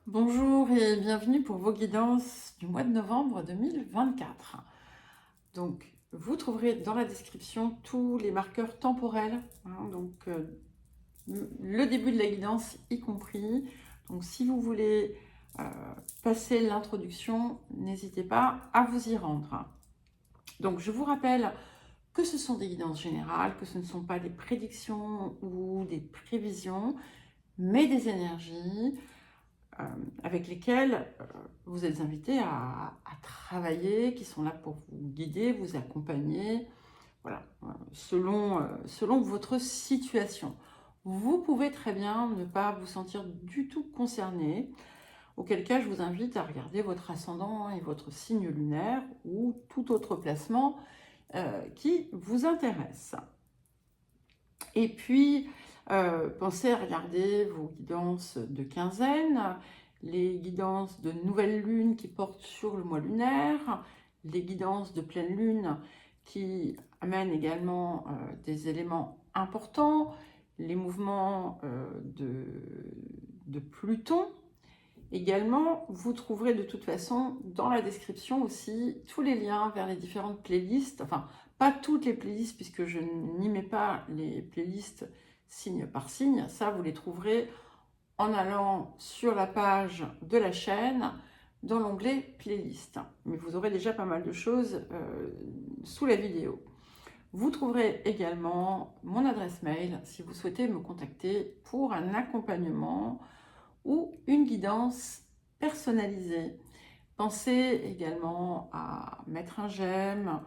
Bonjour et bienvenue pour vos guidances du mois de novembre 2024. Donc, vous trouverez dans la description tous les marqueurs temporels, le début de la guidance y compris. Donc, si vous voulez euh, passer l'introduction, n'hésitez pas à vous y rendre. Donc, je vous rappelle que ce sont des guidances générales, que ce ne sont pas des prédictions ou des prévisions, mais des énergies avec lesquels vous êtes invités à travailler, qui sont là pour vous guider, vous accompagner, voilà, selon votre situation. Vous pouvez très bien ne pas vous sentir du tout concerné, auquel cas je vous invite à regarder votre ascendant et votre signe lunaire ou tout autre placement qui vous intéresse. Et puis, pensez à regarder vos guidances de quinzaine, les guidances de nouvelle lune qui portent sur le mois lunaire, les guidances de pleine lune qui amènent également des éléments importants, les mouvements de Pluton. Également, vous trouverez de toute façon dans la description aussi tous les liens vers les différentes playlists, enfin pas toutes les playlists puisque je n'y mets pas les playlists signe par signe, ça vous les trouverez en allant sur la page de la chaîne dans l'onglet playlist. Mais vous aurez déjà pas mal de choses sous la vidéo. Vous trouverez également mon adresse mail si vous souhaitez me contacter pour un accompagnement ou une guidance personnalisée. Pensez également à mettre un j'aime,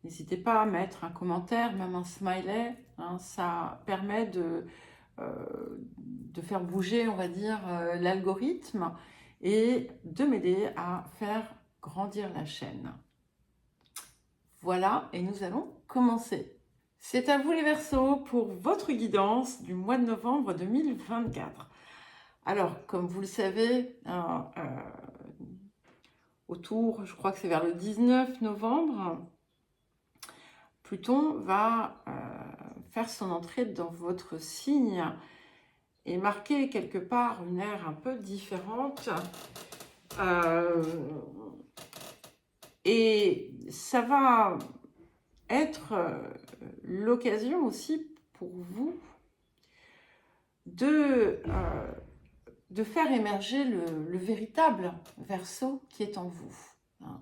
n'hésitez pas à mettre un commentaire, même un smiley, hein, ça permet de faire bouger, on va dire, l'algorithme et de m'aider à faire grandir la chaîne. Voilà, et nous allons commencer. C'est à vous les Verseaux pour votre guidance du mois de novembre 2024. Alors, comme vous le savez, autour, je crois que c'est vers le 19 novembre, Pluton va faire son entrée dans votre signe et marquer quelque part une ère un peu différente. Et ça va être l'occasion aussi pour vous de faire émerger le véritable Verseau qui est en vous. Hein.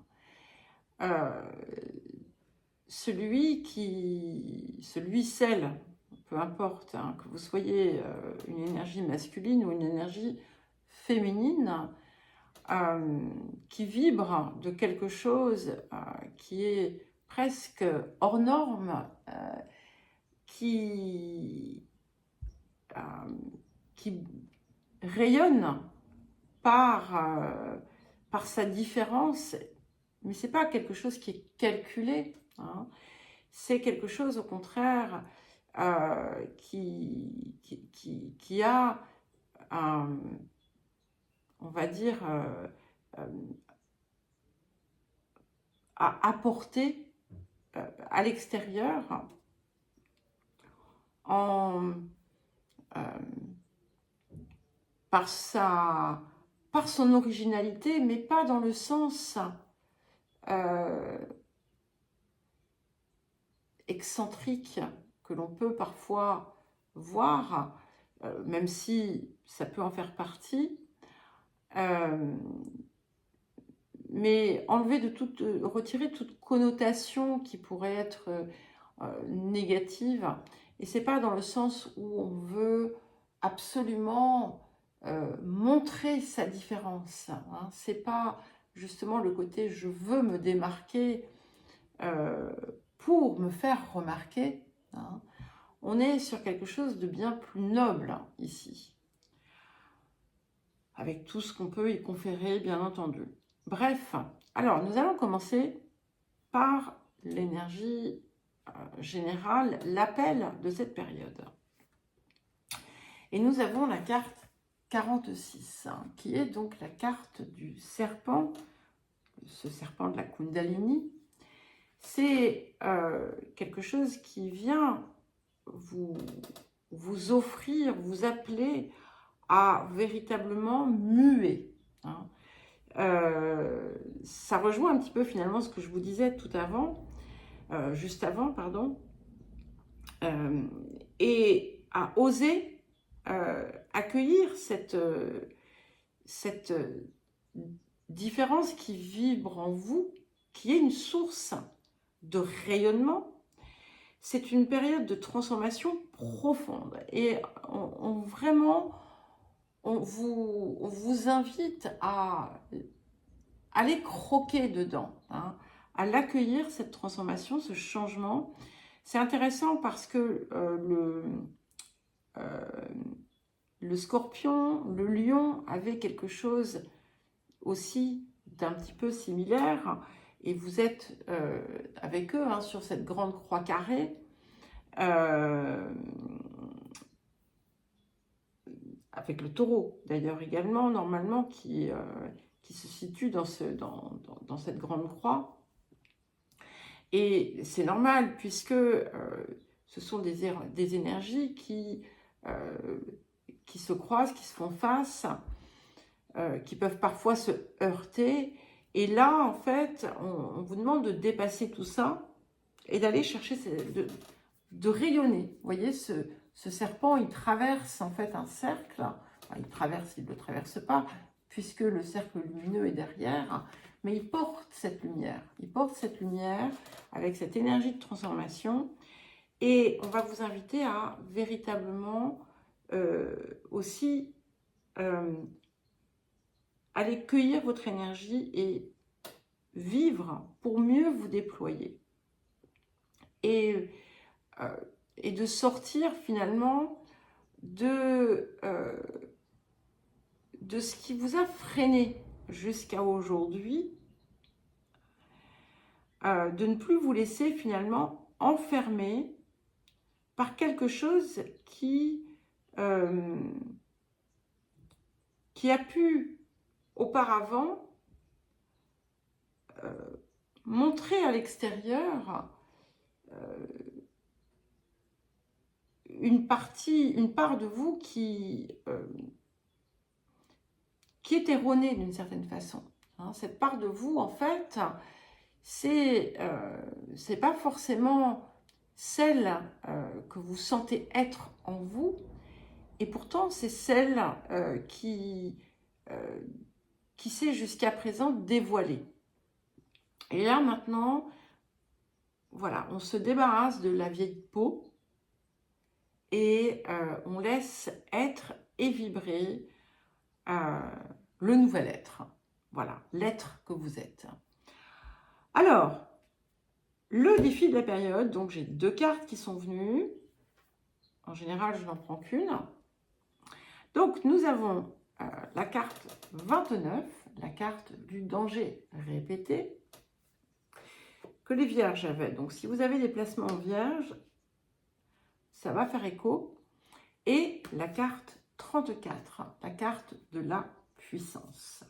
Celle, peu importe, hein, que vous soyez une énergie masculine ou une énergie féminine, qui vibre de quelque chose qui est presque hors norme, qui rayonne par sa différence, mais c'est pas quelque chose qui est calculé, hein. C'est quelque chose au contraire qui a on va dire à apporter à l'extérieur par son originalité, mais pas dans le sens excentrique que l'on peut parfois voir, même si ça peut en faire partie, mais retirer toute connotation qui pourrait être négative. Et c'est pas dans le sens où on veut absolument montrer sa différence. Hein. C'est pas justement le côté je veux me démarquer pour me faire remarquer. Hein. On est sur quelque chose de bien plus noble ici, avec tout ce qu'on peut y conférer, bien entendu. Bref, alors nous allons commencer par l'énergie générale, l'appel de cette période. Et nous avons la carte 46, hein, qui est donc la carte du serpent, ce serpent de la Kundalini. C'est quelque chose qui vient vous offrir, vous appeler à véritablement muer. hein. Ça rejoint un petit peu finalement ce que je vous disais juste avant, pardon, et à oser accueillir cette différence qui vibre en vous, qui est une source de rayonnement. C'est une période de transformation profonde et vraiment, on vous invite à aller croquer dedans, hein, à l'accueillir, cette transformation, ce changement. C'est intéressant parce que le scorpion, le lion avait quelque chose aussi d'un petit peu similaire, et vous êtes avec eux, hein, sur cette grande croix carrée, avec le taureau d'ailleurs également, normalement, qui se situe dans cette grande croix. Et c'est normal, puisque ce sont des énergies qui se croisent, qui se font face, qui peuvent parfois se heurter. Et là, en fait, on vous demande de dépasser tout ça et d'aller chercher, de rayonner. Vous voyez, ce serpent, il traverse en fait un cercle. Enfin, il ne le traverse pas, puisque le cercle lumineux est derrière, mais il porte cette lumière. Il porte cette lumière avec cette énergie de transformation. Et on va vous inviter à véritablement aussi aller cueillir votre énergie et vivre pour mieux vous déployer. Et de sortir finalement de ce qui vous a freiné jusqu'à aujourd'hui, de ne plus vous laisser finalement enfermer par quelque chose qui a pu auparavant montrer à l'extérieur une part de vous qui est erronée d'une certaine façon. Hein, cette part de vous, en fait, c'est pas forcément celle que vous sentez être en vous, et pourtant c'est celle qui s'est jusqu'à présent dévoilée. Et là maintenant, voilà, on se débarrasse de la vieille peau et on laisse être et vibrer le nouvel être. Voilà, l'être que vous êtes. Alors, le défi de la période, donc j'ai 2 cartes qui sont venues. En général, je n'en prends qu'une. Donc, nous avons la carte 29, la carte du danger répété, que les vierges avaient. Donc, si vous avez des placements en vierge, ça va faire écho. Et la carte 34, la carte de la puissance.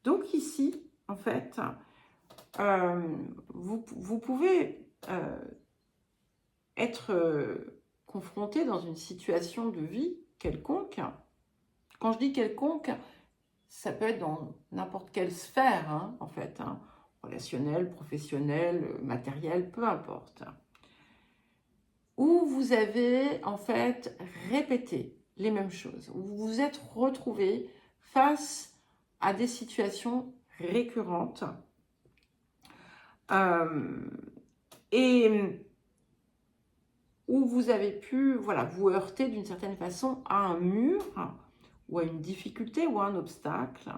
Donc ici, en fait, vous pouvez être confronté dans une situation de vie quelconque. Quand je dis quelconque, ça peut être dans n'importe quelle sphère, hein, en fait, hein, relationnelle, professionnelle, matérielle, peu importe, où vous avez en fait répété les mêmes choses, où vous vous êtes retrouvé face à des situations récurrentes et où vous avez pu, voilà, vous heurter d'une certaine façon à un mur ou à une difficulté ou à un obstacle,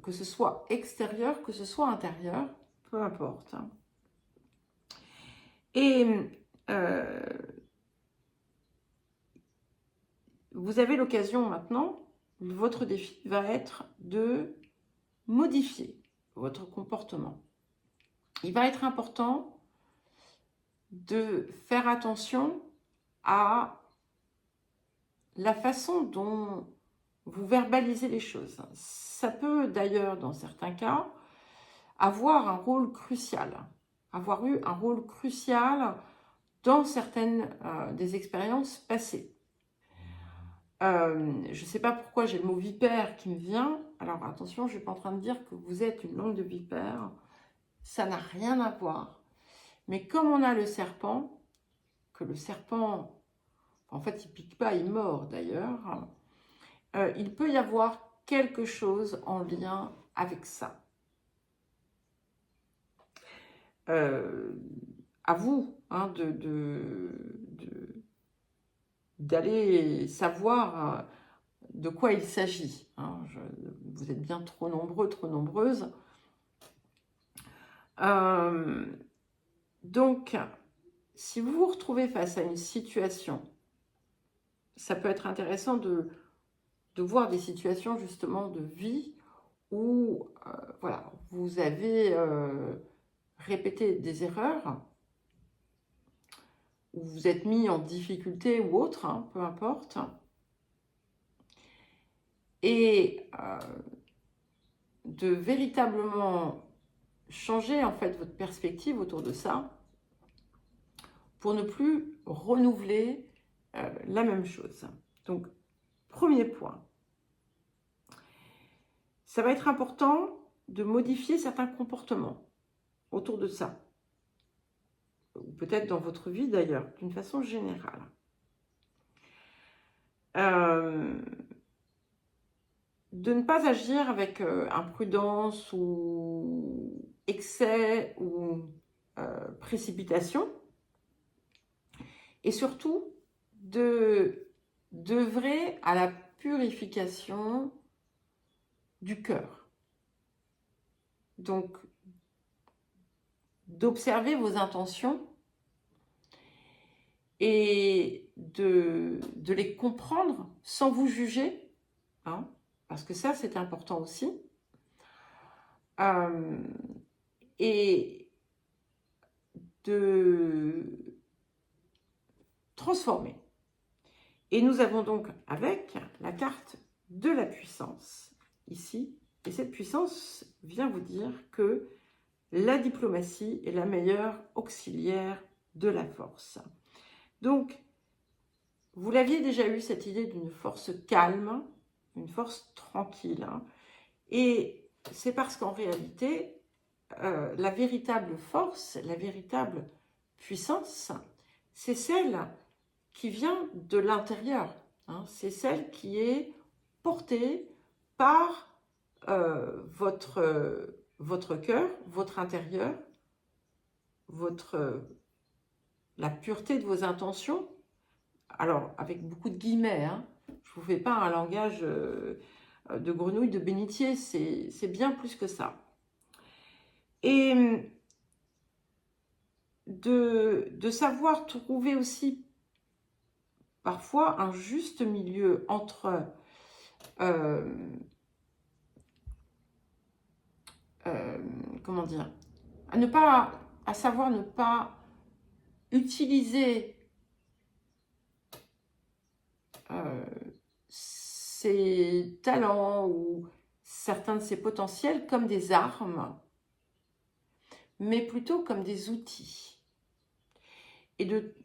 que ce soit extérieur, que ce soit intérieur, peu importe. Et vous avez l'occasion maintenant, votre défi va être de modifier votre comportement. Il va être important de faire attention à la façon dont vous verbalisez les choses. Ça peut d'ailleurs, dans certains cas, avoir un rôle crucial, avoir eu un rôle crucial dans certaines des expériences passées. Je ne sais pas pourquoi j'ai le mot vipère qui me vient. Alors attention, je ne suis pas en train de dire que vous êtes une langue de vipère. Ça n'a rien à voir. Mais comme on a le serpent, que le serpent, en fait, il ne pique pas, il mord d'ailleurs, il peut y avoir quelque chose en lien avec ça. À vous hein, d'aller savoir de quoi il s'agit. Hein. Vous êtes bien trop nombreux, trop nombreuses. Donc, si vous vous retrouvez face à une situation, ça peut être intéressant de voir des situations justement de vie où voilà, vous avez répété des erreurs, où vous êtes mis en difficulté ou autre, hein, peu importe. Et de véritablement changer en fait votre perspective autour de ça pour ne plus renouveler la même chose. Donc, premier point, ça va être important de modifier certains comportements autour de ça, ou peut-être dans votre vie d'ailleurs, d'une façon générale. De ne pas agir avec imprudence ou excès ou précipitation, et surtout d'œuvrer à la purification du cœur. Donc, d'observer vos intentions et de les comprendre sans vous juger, hein, parce que ça, c'est important aussi. Et de transformer. Et nous avons donc avec la carte de la puissance ici. Et cette puissance vient vous dire que la diplomatie est la meilleure auxiliaire de la force. Donc, vous l'aviez déjà eu cette idée d'une force calme, une force tranquille. Hein, et c'est parce qu'en réalité, la véritable force, la véritable puissance, c'est celle qui vient de l'intérieur. Hein, c'est celle qui est portée par votre cœur, votre intérieur, la pureté de vos intentions. Alors, avec beaucoup de guillemets, hein, je ne vous fais pas un langage de grenouille, de bénitier, c'est bien plus que ça. Et de savoir trouver aussi parfois un juste milieu entre comment dire, à savoir ne pas utiliser ses talents ou certains de ses potentiels comme des armes, mais plutôt comme des outils. Et de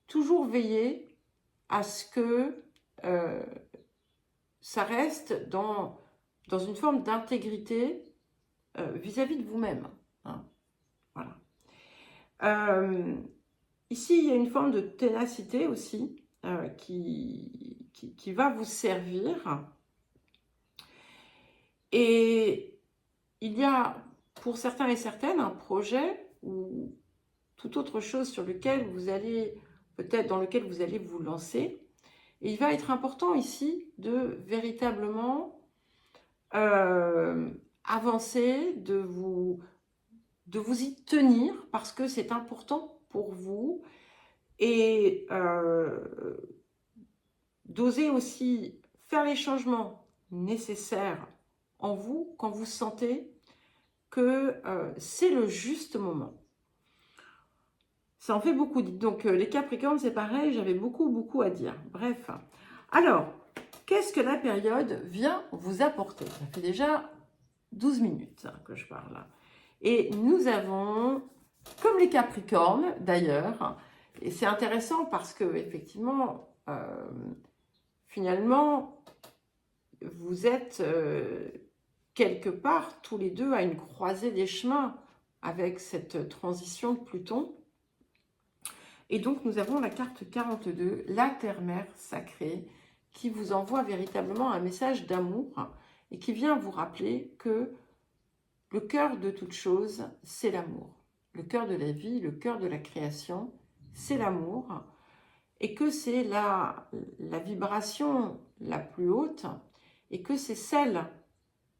toujours veiller à ce que ça reste dans une forme d'intégrité vis-à-vis de vous-même. Hein. Voilà. Ici, il y a une forme de ténacité aussi qui va vous servir. Et il y a pour certains et certaines un projet ou toute autre chose sur lequel vous allez, peut-être dans lequel vous allez vous lancer. Et il va être important ici de véritablement avancer, de vous y tenir parce que c'est important pour vous et d'oser aussi faire les changements nécessaires en vous quand vous sentez que c'est le juste moment. Ça en fait beaucoup. Donc les Capricornes, c'est pareil, j'avais beaucoup à dire. Bref. Alors, qu'est-ce que la période vient vous apporter? Ça fait déjà 12 minutes que je parle. Et nous avons, comme les Capricornes d'ailleurs, et c'est intéressant parce que effectivement, finalement, vous êtes quelque part tous les deux à une croisée des chemins avec cette transition de Pluton. Et donc, nous avons la carte 42, la Terre-Mère sacrée, qui vous envoie véritablement un message d'amour et qui vient vous rappeler que le cœur de toute chose, c'est l'amour. Le cœur de la vie, le cœur de la création, c'est l'amour. Et que c'est la vibration la plus haute et que c'est celle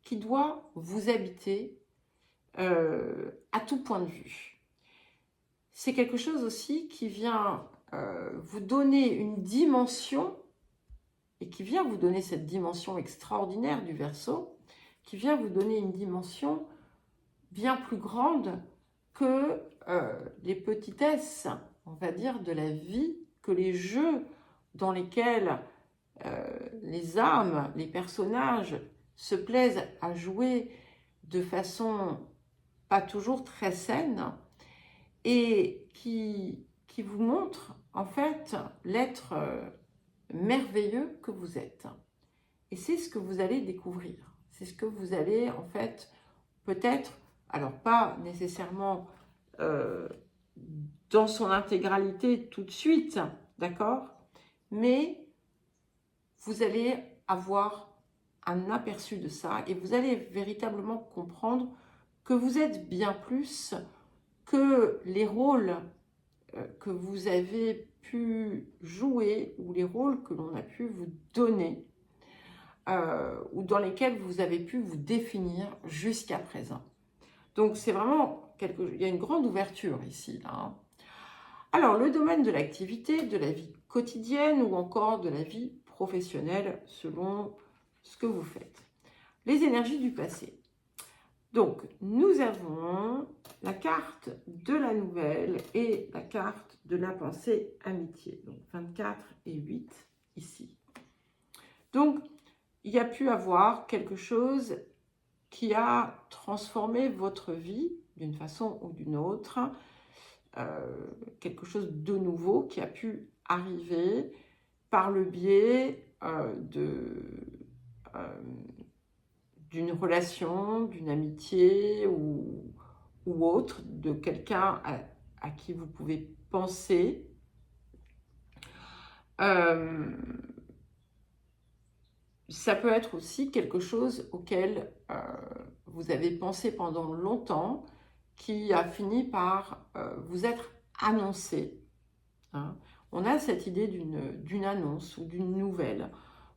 qui doit vous habiter à tout point de vue. C'est quelque chose aussi qui vient vous donner une dimension et qui vient vous donner cette dimension extraordinaire du Verseau, qui vient vous donner une dimension bien plus grande que les petitesses, on va dire, de la vie, que les jeux dans lesquels les âmes, les personnages se plaisent à jouer de façon pas toujours très saine et qui vous montre en fait l'être merveilleux que vous êtes. Et c'est ce que vous allez découvrir. C'est ce que vous allez en fait peut-être, alors pas nécessairement dans son intégralité tout de suite, d'accord? Mais vous allez avoir un aperçu de ça et vous allez véritablement comprendre que vous êtes bien plus que les rôles que vous avez pu jouer ou les rôles que l'on a pu vous donner ou dans lesquels vous avez pu vous définir jusqu'à présent. Donc c'est vraiment il y a une grande ouverture ici, là, hein. Alors le domaine de l'activité, de la vie quotidienne ou encore de la vie professionnelle selon ce que vous faites. Les énergies du passé. Donc nous avons la carte de la nouvelle et la carte de la pensée amitié. Donc 24 et 8 ici. Donc il y a pu avoir quelque chose qui a transformé votre vie d'une façon ou d'une autre, quelque chose de nouveau qui a pu arriver par le biais d'une relation, d'une amitié ou autre, de quelqu'un à qui vous pouvez penser. Ça peut être aussi quelque chose auquel vous avez pensé pendant longtemps, qui a fini par vous être annoncé. Hein. On a cette idée d'une annonce ou d'une nouvelle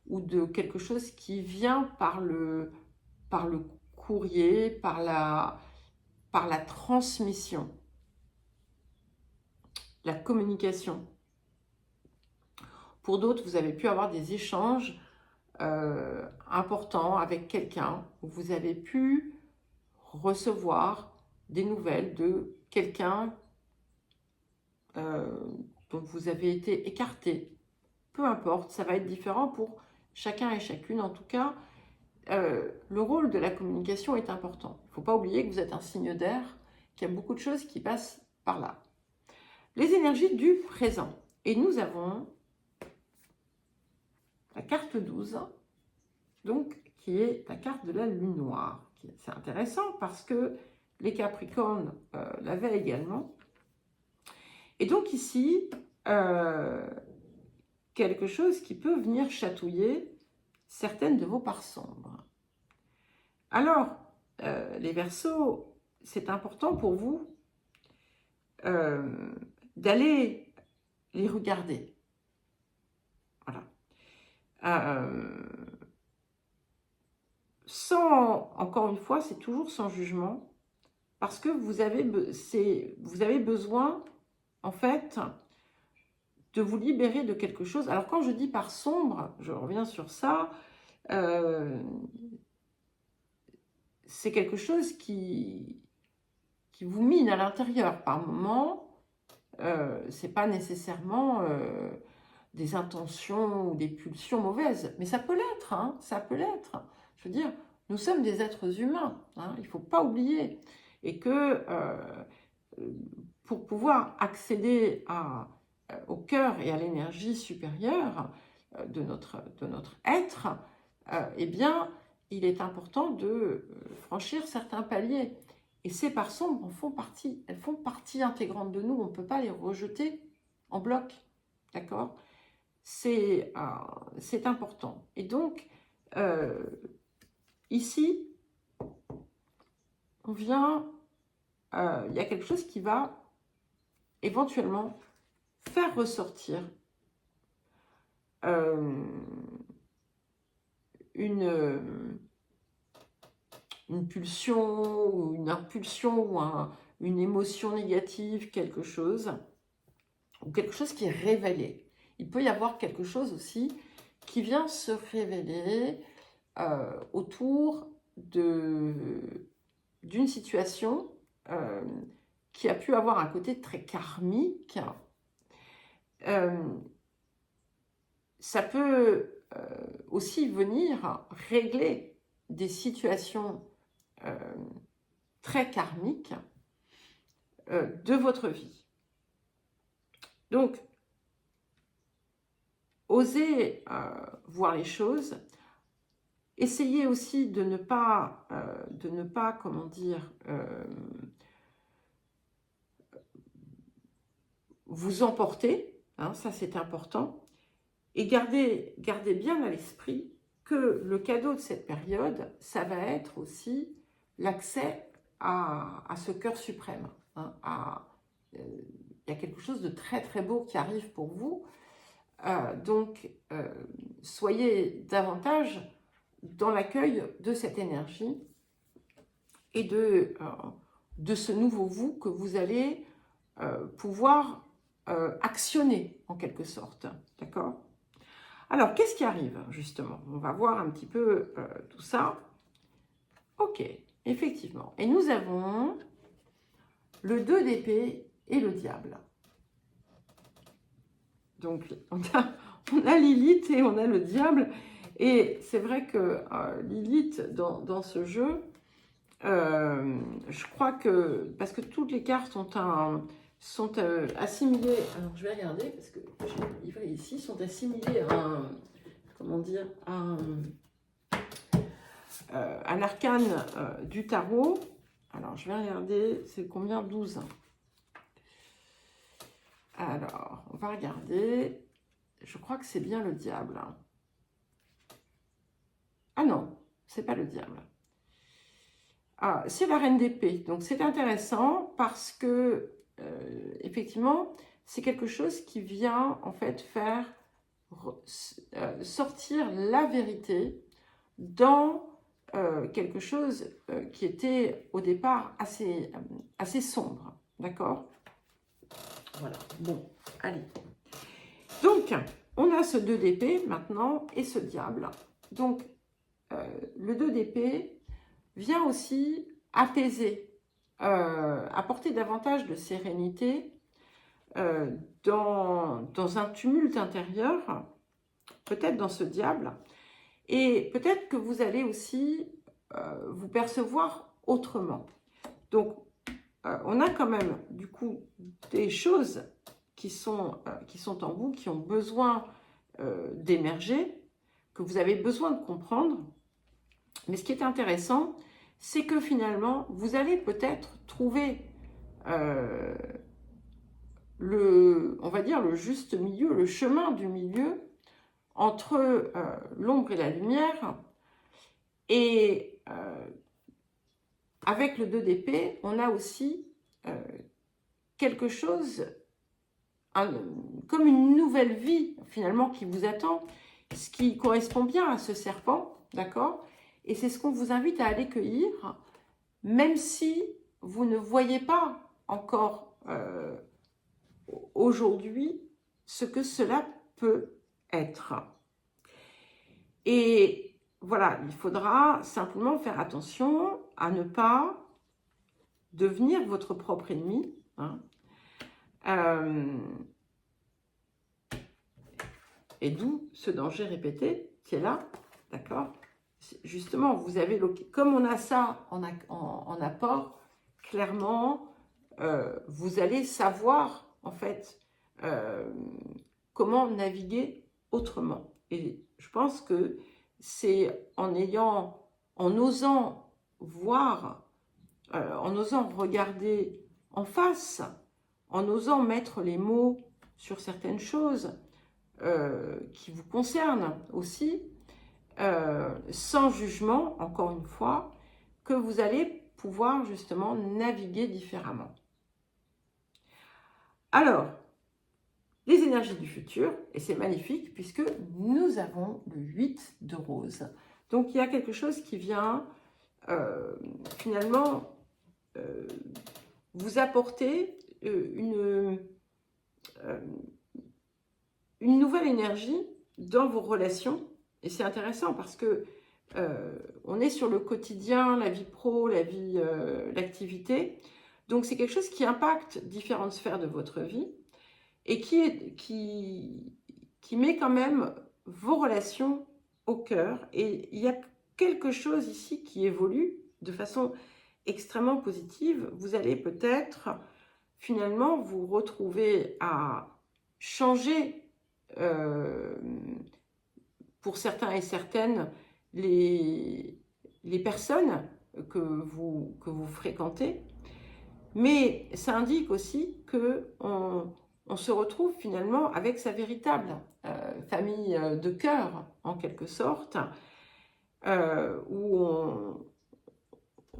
ou de quelque chose qui vient par le courrier, par la transmission, la communication. Pour d'autres, vous avez pu avoir des échanges importants avec quelqu'un où vous avez pu recevoir des nouvelles de quelqu'un dont vous avez été écarté. Peu importe, ça va être différent pour chacun et chacune. En tout cas, le rôle de la communication est important. Il ne faut pas oublier que vous êtes un signe d'air, qu'il y a beaucoup de choses qui passent par là. Les énergies du présent. Et nous avons la carte 12, donc, qui est la carte de la lune noire. C'est intéressant parce que les Capricornes l'avaient également. Et donc ici, quelque chose qui peut venir chatouiller certaines de vos parts sombres. Alors, les Verseaux, c'est important pour vous d'aller les regarder. Voilà. Encore une fois, c'est toujours sans jugement, parce que vous avez besoin, en fait, de vous libérer de quelque chose. Alors, quand je dis part sombre, je reviens sur ça, c'est quelque chose qui vous mine à l'intérieur par moment. C'est pas nécessairement des intentions ou des pulsions mauvaises, mais ça peut l'être, hein, ça peut l'être. Je veux dire, nous sommes des êtres humains, hein, il ne faut pas oublier. Et que pour pouvoir accéder au cœur et à l'énergie supérieure, de notre être, eh bien, il est important de franchir certains paliers. Et ces parts sombres en font partie. Elles font partie intégrante de nous. On ne peut pas les rejeter en bloc. D'accord? C'est important. Et donc, ici, on vient... il y a quelque chose qui va éventuellement faire ressortir une pulsion ou une impulsion ou une émotion négative, quelque chose, ou quelque chose qui est révélé. Il peut y avoir quelque chose aussi qui vient se révéler autour d'une situation qui a pu avoir un côté très karmique. Ça peut aussi venir régler des situations très karmiques de votre vie. Donc, osez voir les choses. Essayez aussi de ne pas comment dire, vous emporter, hein, ça c'est important. Et gardez bien à l'esprit que le cadeau de cette période, ça va être aussi l'accès à ce cœur suprême. Hein, il y a quelque chose de très très beau qui arrive pour vous. Donc, soyez davantage dans l'accueil de cette énergie et de ce nouveau vous que vous allez pouvoir actionner en quelque sorte. D'accord ? Alors, qu'est-ce qui arrive justement? On va voir un petit peu tout ça. Ok, effectivement. Et nous avons le 2 d'épée et le diable. Donc, on a Lilith et on a le diable. Et c'est vrai que Lilith, dans ce jeu, je crois que, parce que toutes les cartes sont assimilées, alors je vais regarder, parce que j'ai livré ici, sont assimilées à comment dire, un arcane du tarot. Alors, je vais regarder, c'est combien? 12. Alors, on va regarder. Je crois que c'est bien le diable. Ah non, c'est pas le diable. Ah, c'est la reine d'épée. Donc, c'est intéressant parce que, effectivement, c'est quelque chose qui vient, en fait, faire sortir la vérité dans quelque chose qui était, au départ, assez sombre. D'accord ? Voilà, bon, allez. Donc, on a ce 2 d'épée maintenant et ce diable. Donc, le 2 d'épée vient aussi apaiser, apporter davantage de sérénité dans un tumulte intérieur, peut-être dans ce diable. Et peut-être que vous allez aussi vous percevoir autrement. Donc, on a quand même, du coup, des choses qui sont en vous, qui ont besoin d'émerger, que vous avez besoin de comprendre. Mais ce qui est intéressant, c'est que finalement, vous allez peut-être trouver on va dire, le juste milieu, le chemin du milieu entre l'ombre et la lumière. Et avec le 2 d'épée, on a aussi quelque chose, comme une nouvelle vie finalement qui vous attend, ce qui correspond bien à ce serpent, d'accord? Et c'est ce qu'on vous invite à aller cueillir, même si vous ne voyez pas encore aujourd'hui ce que cela peut être. Et voilà, il faudra simplement faire attention à ne pas devenir votre propre ennemi. Hein. Et d'où ce danger répété qui est là, d'accord? Justement, vous avez, comme on a ça en apport, clairement, vous allez savoir, en fait, comment naviguer autrement. Et je pense que c'est en osant voir, en osant regarder en face, en osant mettre les mots sur certaines choses qui vous concernent aussi, sans jugement, encore une fois, que vous allez pouvoir justement naviguer différemment. Alors, les énergies du futur, et c'est magnifique puisque nous avons le 8 de rose. Donc, il y a quelque chose qui vient finalement vous apporter une nouvelle énergie dans vos relations. Et c'est intéressant parce que on est sur le quotidien, la vie pro, la vie, l'activité. Donc, c'est quelque chose qui impacte différentes sphères de votre vie et qui met quand même vos relations au cœur. Et il y a quelque chose ici qui évolue de façon extrêmement positive. Vous allez peut-être finalement vous retrouver à changer pour certains et certaines les personnes que vous fréquentez, mais ça indique aussi qu'on se retrouve finalement avec sa véritable famille de cœur, en quelque sorte, où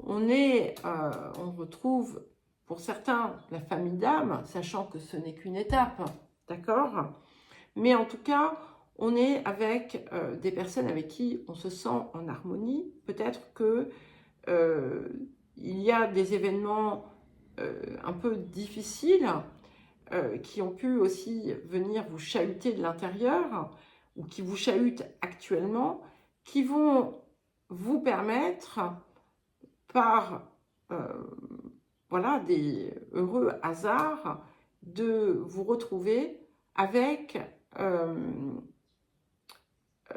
on retrouve pour certains la famille d'âme, sachant que ce n'est qu'une étape, d'accord? Mais en tout cas, on est avec des personnes avec qui on se sent en harmonie. Peut-être que il y a des événements un peu difficiles qui ont pu aussi venir vous chahuter de l'intérieur ou qui vous chahutent actuellement, qui vont vous permettre par voilà, des heureux hasards de vous retrouver avec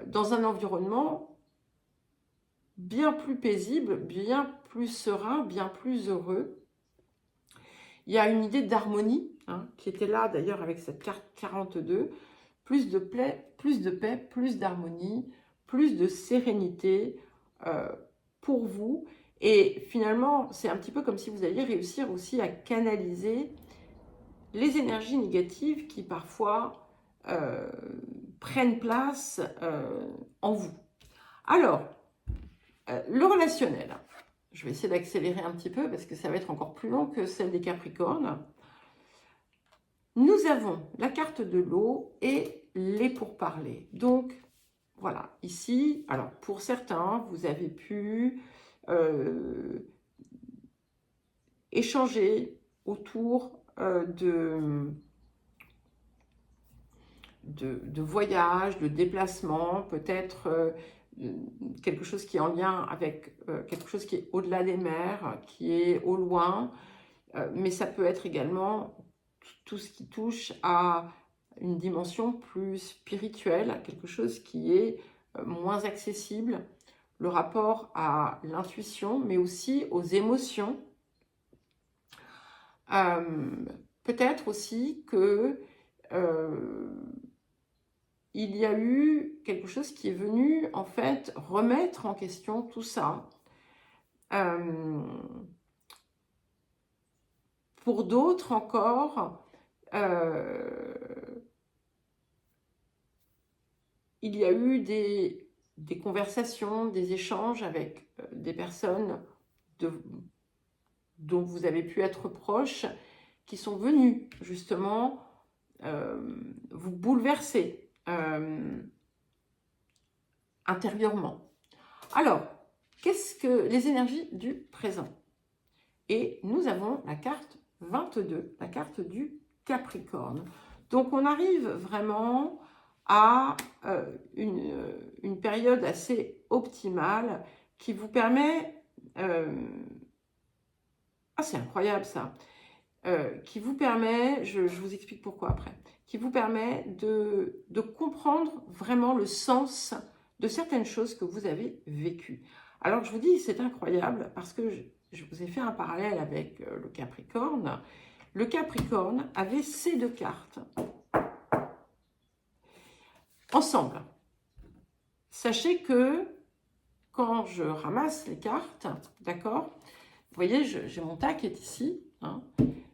dans un environnement bien plus paisible, bien plus serein, bien plus heureux. Il y a une idée d'harmonie qui était là d'ailleurs avec cette carte 42, plus de paix, plus d'harmonie, plus de sérénité pour vous. Et finalement, c'est un petit peu comme si vous alliez réussir aussi à canaliser les énergies négatives qui parfois prennent place en vous. Alors, le relationnel. Je vais essayer d'accélérer un petit peu parce que ça va être encore plus long que celle des Capricornes. Nous avons la carte de l'eau et les pourparlers. Donc, voilà, ici, alors pour certains, vous avez pu échanger autour de voyages, de déplacements, peut-être quelque chose qui est en lien avec quelque chose qui est au-delà des mers, qui est au loin, mais ça peut être également tout ce qui touche à une dimension plus spirituelle, quelque chose qui est moins accessible, le rapport à l'intuition, mais aussi aux émotions. Peut-être aussi que il y a eu quelque chose qui est venu en fait remettre en question tout ça. Pour d'autres encore, il y a eu des conversations, des échanges avec des personnes dont vous avez pu être proche, qui sont venues justement vous bouleverser intérieurement. Alors, qu'est-ce que les énergies du présent? Et nous avons la carte 22, la carte du Capricorne. Donc, on arrive vraiment à une période assez optimale qui vous permet... ah, c'est incroyable ça! Qui vous permet, je vous explique pourquoi après, qui vous permet de comprendre vraiment le sens de certaines choses que vous avez vécues. Alors, je vous dis, c'est incroyable parce que je vous ai fait un parallèle avec le Capricorne. Le Capricorne avait ces deux cartes ensemble. sachez que quand je ramasse les cartes, d'accord, vous voyez, j'ai mon tas qui est ici, hein,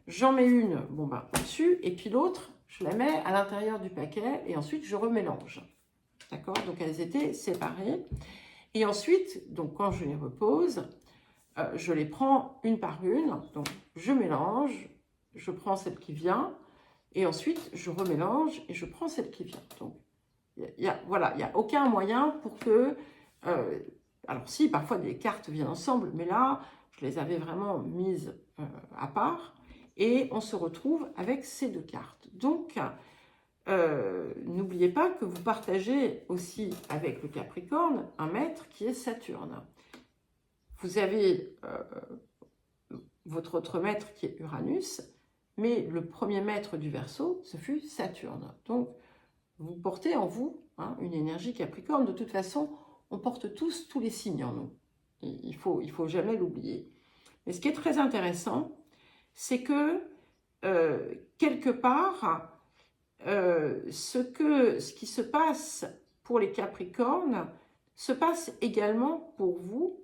j'en mets une, bon ben, au-dessus, et puis l'autre, je la mets à l'intérieur du paquet, et ensuite je remélange, d'accord, donc elles étaient séparées, et ensuite, donc quand je les repose, je les prends une par une, donc je mélange, je prends celle qui vient, et ensuite je remélange, et je prends celle qui vient, donc voilà, il n'y a aucun moyen pour que... alors si, parfois des cartes viennent ensemble, mais là, je les avais vraiment mises à part. Et on se retrouve avec ces deux cartes. Donc, n'oubliez pas que vous partagez aussi avec le Capricorne un maître qui est Saturne. Vous avez votre autre maître qui est Uranus, mais le premier maître du Verseau, ce fut Saturne. Donc, vous portez en vous une énergie Capricorne. De toute façon, on porte tous les signes en nous. Il faut jamais l'oublier. Mais ce qui est très intéressant, c'est que quelque part, ce qui se passe pour les Capricornes se passe également pour vous.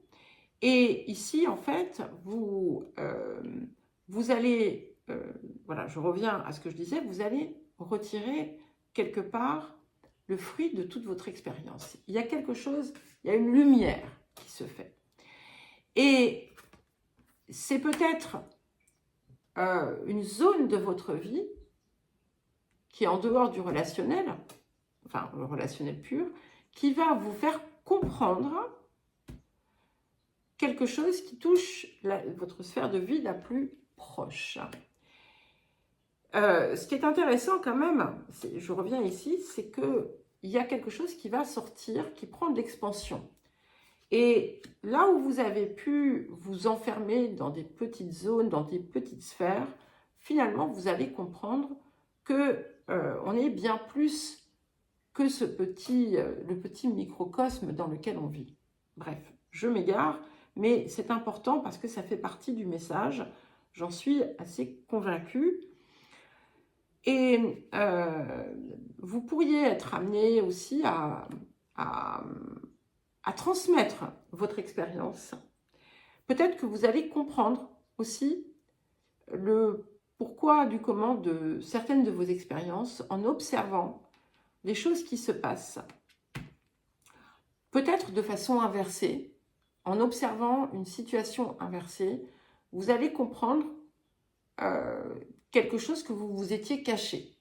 Et ici, en fait, vous allez, voilà, je reviens à ce que je disais, vous allez retirer quelque part le fruit de toute votre expérience. Il y a quelque chose, il y a une lumière qui se fait. Et c'est peut-être une zone de votre vie qui est en dehors du relationnel, enfin le relationnel pur, qui va vous faire comprendre quelque chose qui touche votre sphère de vie la plus proche. Ce qui est intéressant quand même, je reviens ici, c'est qu'il y a quelque chose qui va sortir, qui prend de l'expansion. Et là où vous avez pu vous enfermer dans des petites zones, dans des petites sphères, finalement, vous allez comprendre que on est bien plus que le petit microcosme dans lequel on vit. Bref, je m'égare, mais c'est important parce que ça fait partie du message. J'en suis assez convaincue. Et vous pourriez être amené aussi à transmettre votre expérience. Peut-être que vous allez comprendre aussi le pourquoi du comment de certaines de vos expériences en observant les choses qui se passent. Peut-être de façon inversée, en observant une situation inversée, vous allez comprendre quelque chose que vous vous étiez caché.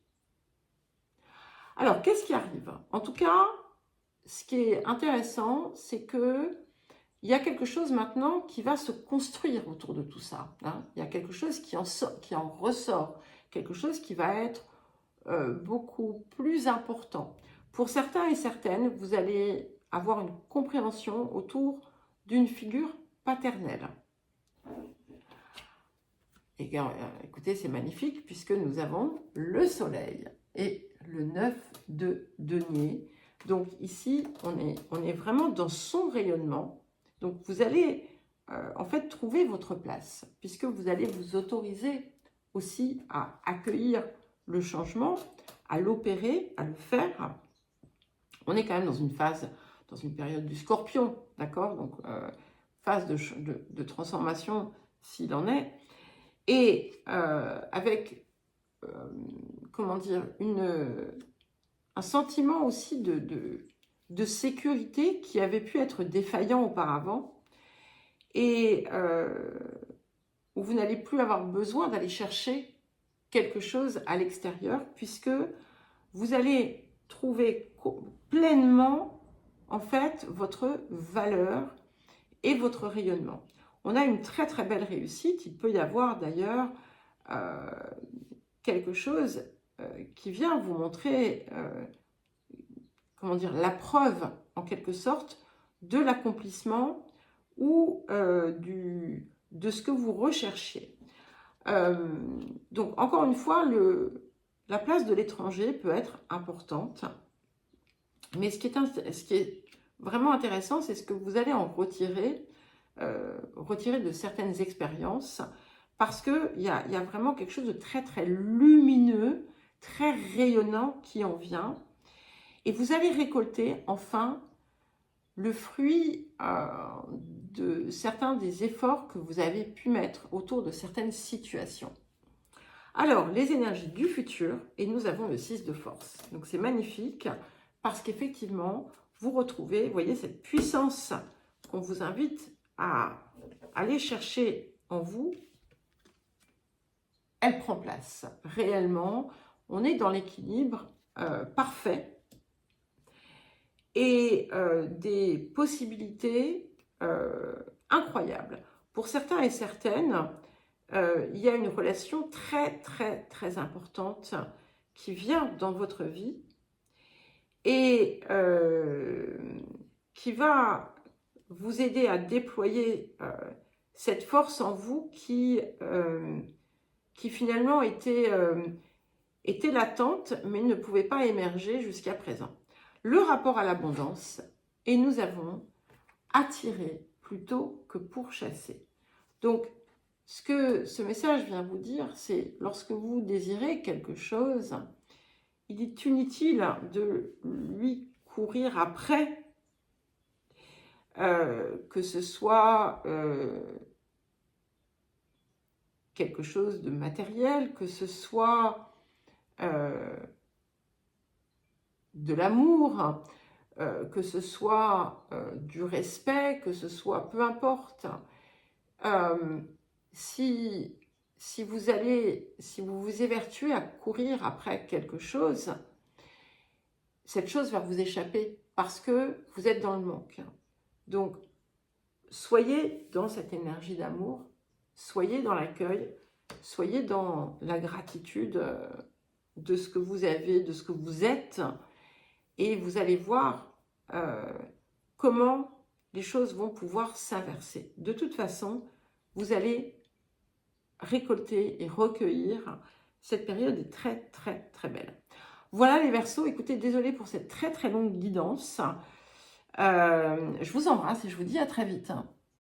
Alors, qu'est-ce qui arrive? En tout cas, ce qui est intéressant, c'est que il y a quelque chose maintenant qui va se construire autour de tout ça. Il y a quelque chose qui en ressort, quelque chose qui va être beaucoup plus important. Pour certains et certaines, vous allez avoir une compréhension autour d'une figure paternelle. Et écoutez, c'est magnifique puisque nous avons le soleil et le 9 de denier. Donc ici, on est vraiment dans son rayonnement. Donc vous allez en fait trouver votre place puisque vous allez vous autoriser aussi à accueillir le changement, à l'opérer, à le faire. On est quand même dans une phase, dans une période du Scorpion, d'accord? Donc phase de transformation s'il en est. Et avec, comment dire, un sentiment aussi de sécurité qui avait pu être défaillant auparavant et où vous n'allez plus avoir besoin d'aller chercher quelque chose à l'extérieur puisque vous allez trouver pleinement en fait votre valeur et votre rayonnement. On a une très très belle réussite. Il peut y avoir d'ailleurs quelque chose qui vient vous montrer, comment dire, la preuve en quelque sorte de l'accomplissement ou de ce que vous recherchiez. Donc encore une fois, la place de l'étranger peut être importante. Mais ce qui est vraiment intéressant, c'est ce que vous allez en retirer de certaines expériences parce qu'il y a vraiment quelque chose de très très lumineux, très rayonnant qui en vient et vous allez récolter enfin le fruit de certains des efforts que vous avez pu mettre autour de certaines situations. Alors, les énergies du futur, et nous avons le 6 de force. Donc, c'est magnifique parce qu'effectivement, vous retrouvez, vous voyez, cette puissance qu'on vous invite à aller chercher en vous, elle prend place. Réellement, on est dans l'équilibre parfait et des possibilités incroyables. Pour certains et certaines, il y a une relation très, très, très importante qui vient dans votre vie et qui va vous aider à déployer cette force en vous qui finalement était latente, mais ne pouvait pas émerger jusqu'à présent. Le rapport à l'abondance, et nous avons attiré plutôt que pourchasser. Donc, ce que ce message vient vous dire, c'est lorsque vous désirez quelque chose, il est inutile de lui courir après, que ce soit quelque chose de matériel, que ce soit de l'amour, que ce soit du respect, que ce soit peu importe. Si vous vous évertuez à courir après quelque chose, cette chose va vous échapper parce que vous êtes dans le manque. Donc, soyez dans cette énergie d'amour, soyez dans l'accueil, soyez dans la gratitude de ce que vous avez, de ce que vous êtes, et vous allez voir comment les choses vont pouvoir s'inverser. De toute façon, vous allez récolter et recueillir. Cette période est très, très, très belle. Voilà les Verseaux, écoutez, désolée pour cette très, très longue guidance. Je vous embrasse et je vous dis à très vite.